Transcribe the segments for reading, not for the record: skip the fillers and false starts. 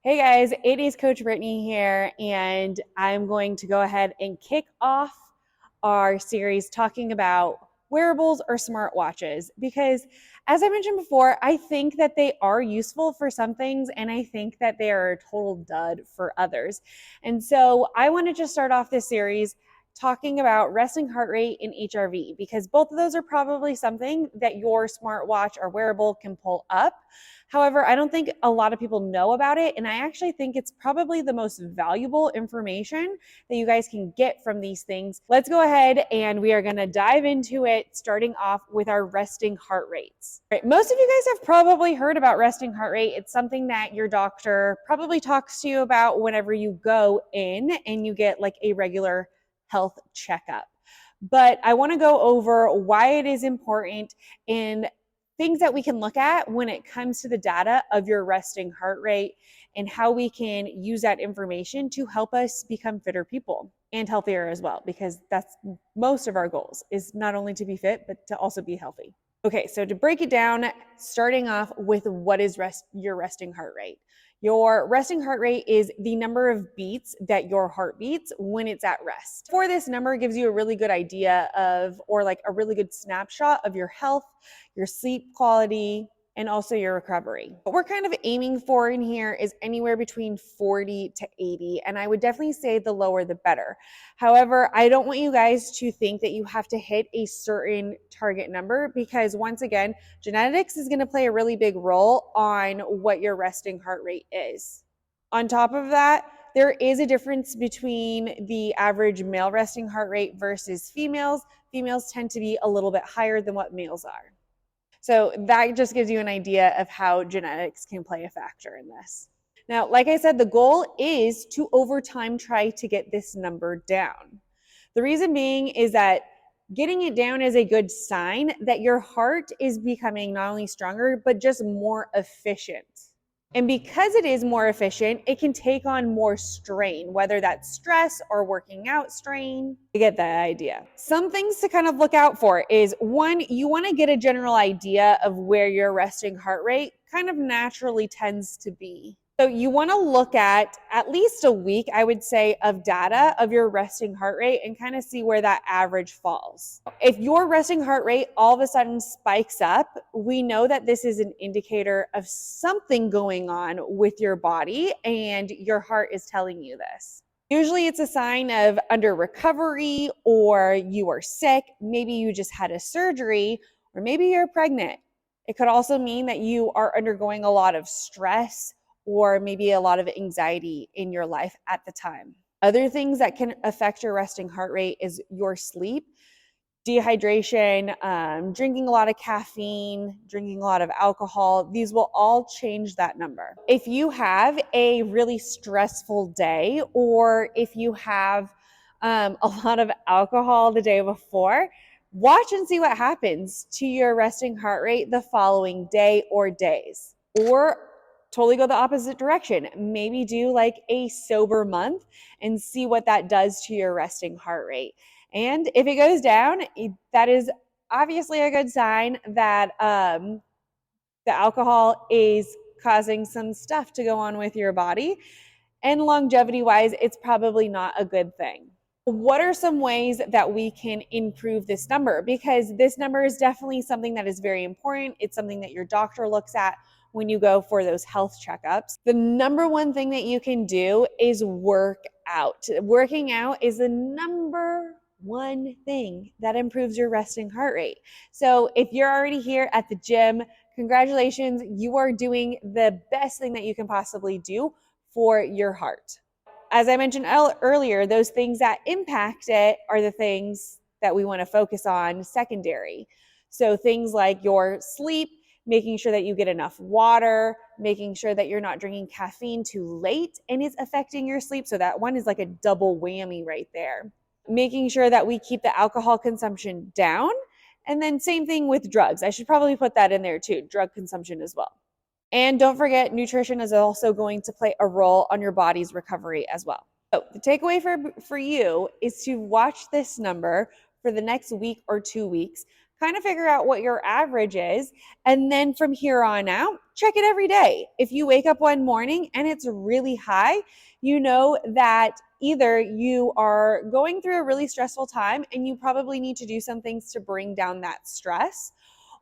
Hey guys, it is Coach Brittany here, and I'm going to go ahead and kick off our series talking about wearables or smartwatches because, as I mentioned before, I think that they are useful for some things and I think that they are a total dud for others. And so I wanted to start off this series talking about resting heart rate and HRV because both of those are probably something that your smartwatch or wearable can pull up. However, I don't think a lot of people know about it, and I actually think it's probably the most valuable information that you guys can get from these things. Let's go ahead and we are going to dive into it, starting off with our resting heart rates. All right, most of you guys have probably heard about resting heart rate. It's something that your doctor probably talks to you about whenever you go in and you get like a regular health checkup. But I want to go over why it is important and things that we can look at when it comes to the data of your resting heart rate and how we can use that information to help us become fitter people and healthier as well, because that's most of our goals, is not only to be fit, but to also be healthy. Okay, so to break it down, starting off with what is your resting heart rate. Your resting heart rate is the number of beats that your heart beats when it's at rest. For this number, it gives you a really good idea of, or like a really good snapshot of your health, your sleep quality, and also your recovery. What we're kind of aiming for in here is anywhere between 40 to 80, and I would definitely say the lower the better. However, I don't want you guys to think that you have to hit a certain target number because once again, genetics is going to play a really big role on what your resting heart rate is. On top of that, there is a difference between the average male resting heart rate versus females. Females tend to be a little bit higher than what males are. So that just gives you an idea of how genetics can play a factor in this. Now, like I said, the goal is to over time try to get this number down. The reason being is that getting it down is a good sign that your heart is becoming not only stronger, but just more efficient. And because it is more efficient, it can take on more strain, whether that's stress or working out strain. You get that idea. Some things to kind of look out for is one, you want to get a general idea of where your resting heart rate kind of naturally tends to be. So you want to look at least a week, I would say, of data of your resting heart rate and kind of see where that average falls. If your resting heart rate all of a sudden spikes up, we know that this is an indicator of something going on with your body and your heart is telling you this. Usually it's a sign of under recovery, or you are sick, maybe you just had a surgery, or maybe you're pregnant. It could also mean that you are undergoing a lot of stress or maybe a lot of anxiety in your life at the time. Other things that can affect your resting heart rate is your sleep, dehydration, drinking a lot of caffeine, drinking a lot of alcohol. These will all change that number. If you have a really stressful day, or if you have a lot of alcohol the day before, watch and see what happens to your resting heart rate the following day or days. Or totally go the opposite direction. Maybe do like a sober month and see what that does to your resting heart rate. And if it goes down, that is obviously a good sign that the alcohol is causing some stuff to go on with your body. And longevity wise, it's probably not a good thing. What are some ways that we can improve this number? Because this number is definitely something that is very important. It's something that your doctor looks at when you go for those health checkups. The number one thing that you can do is work out. Working out is the number one thing that improves your resting heart rate. So if you're already here at the gym, congratulations, you are doing the best thing that you can possibly do for your heart. As I mentioned earlier, those things that impact it are the things that we want to focus on secondary. So things like your sleep, making sure that you get enough water, making sure that you're not drinking caffeine too late and it's affecting your sleep. So that one is like a double whammy right there. Making sure that we keep the alcohol consumption down. And then same thing with drugs. I should probably put that in there too, drug consumption as well. And don't forget, nutrition is also going to play a role on your body's recovery as well. So the takeaway for you is to watch this number for the next week or 2 weeks. kind of figure out what your average is. And then from here on out, check it every day. If you wake up one morning and it's really high, you know that either you are going through a really stressful time and you probably need to do some things to bring down that stress,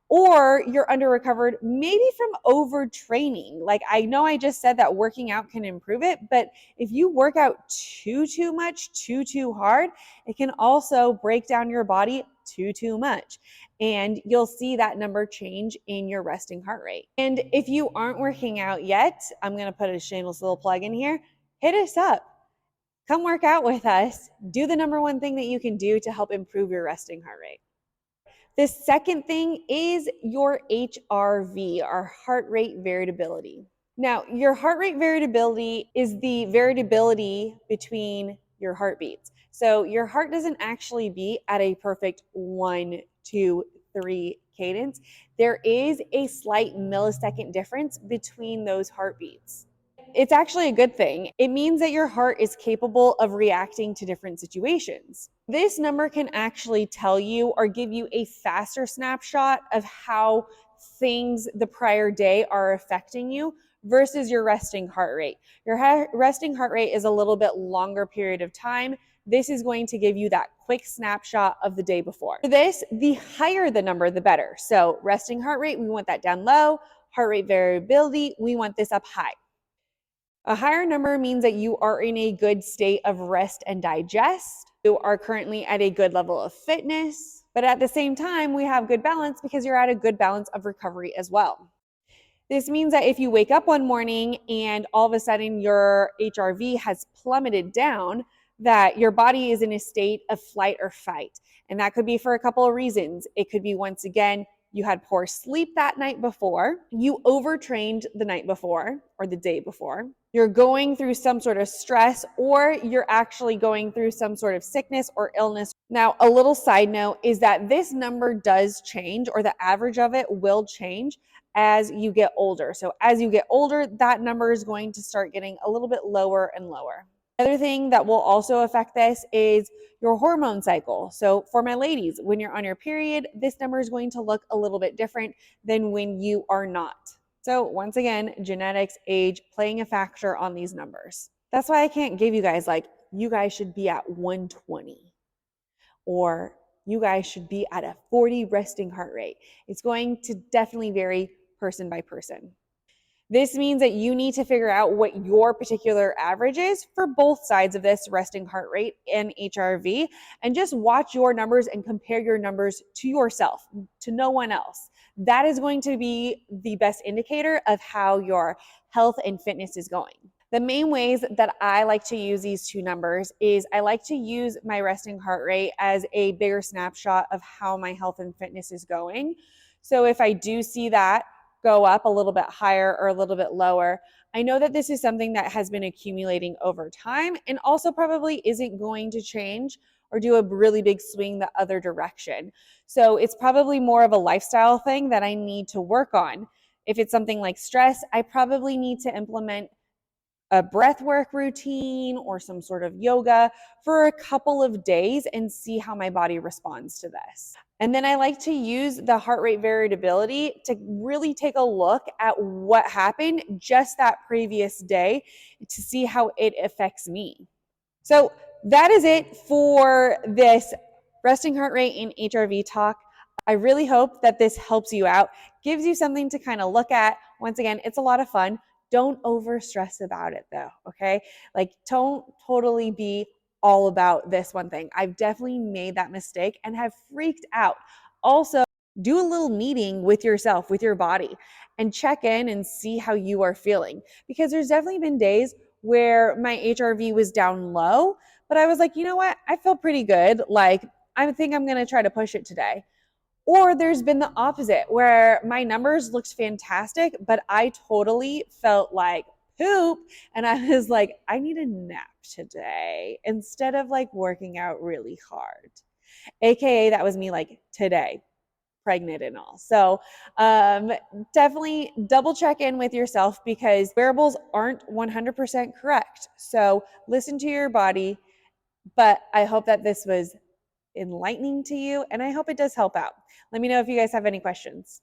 or you're under recovered maybe from overtraining. Like, I know I just said that working out can improve it, but if you work out too much, too hard, it can also break down your body too much. And you'll see that number change in your resting heart rate. And if you aren't working out yet, I'm going to put a shameless little plug in here. Hit us up. Come work out with us. Do the number one thing that you can do to help improve your resting heart rate. The second thing is your HRV, our heart rate variability. Now, your heart rate variability is the variability between your heartbeats. So your heart doesn't actually beat at a perfect 1, 2, 3 cadence. There is a slight millisecond difference between those heartbeats. It's actually a good thing. It means that your heart is capable of reacting to different situations. This number can actually tell you or give you a faster snapshot of how things the prior day are affecting you versus your resting heart rate. Your resting heart rate is a little bit longer period of time. This is going to give you that quick snapshot of the day before. For this, the higher the number, the better. So resting heart rate, we want that down low. Heart rate variability, we want this up high. A higher number means that you are in a good state of rest and digest. You are currently at a good level of fitness, but at the same time, we have good balance because you're at a good balance of recovery as well. This means that if you wake up one morning and all of a sudden your HRV has plummeted down, that your body is in a state of flight or fight. And that could be for a couple of reasons. It could be, once again, you had poor sleep that night before, you overtrained the night before or the day before, you're going through some sort of stress, or you're actually going through some sort of sickness or illness. Now, a little side note is that this number does change, or the average of it will change as you get older. So as you get older, that number is going to start getting a little bit lower and lower. Another thing that will also affect this is your hormone cycle. So for my ladies, when you're on your period, this number is going to look a little bit different than when you are not. So once again, genetics, age playing a factor on these numbers. That's why I can't give you guys like, you guys should be at 120 or you guys should be at a 40 resting heart rate. It's going to definitely vary person by person. This means that you need to figure out what your particular average is for both sides of this resting heart rate and HRV, and just watch your numbers and compare your numbers to yourself, to no one else. That is going to be the best indicator of how your health and fitness is going. The main ways that I like to use these two numbers is I like to use my resting heart rate as a bigger snapshot of how my health and fitness is going. So if I do see that go up a little bit higher or a little bit lower, I know that this is something that has been accumulating over time and also probably isn't going to change or do a really big swing the other direction. So it's probably more of a lifestyle thing that I need to work on. If it's something like stress, I probably need to implement a breath work routine or some sort of yoga for a couple of days and see how my body responds to this. And then I like to use the heart rate variability to really take a look at what happened just that previous day to see how it affects me. So that is it for this resting heart rate and HRV talk. I really hope that this helps you out, gives you something to kind of look at. Once again, it's a lot of fun. Don't over stress about it though, okay? Like, don't totally be all about this one thing. I've definitely made that mistake and have freaked out. Also, do a little meeting with yourself, with your body, and check in and see how you are feeling. Because there's definitely been days where my HRV was down low, but I was like, you know what? I feel pretty good. Like, I think I'm going to try to push it today. Or there's been the opposite where my numbers looked fantastic, but I totally felt like poop. And I was like, I need a nap today instead of like working out really hard. AKA that was me like today, pregnant and all. So definitely double check in with yourself because wearables aren't 100% correct. So listen to your body. But I hope that this was enlightening to you, and I hope it does help out. Let me know if you guys have any questions.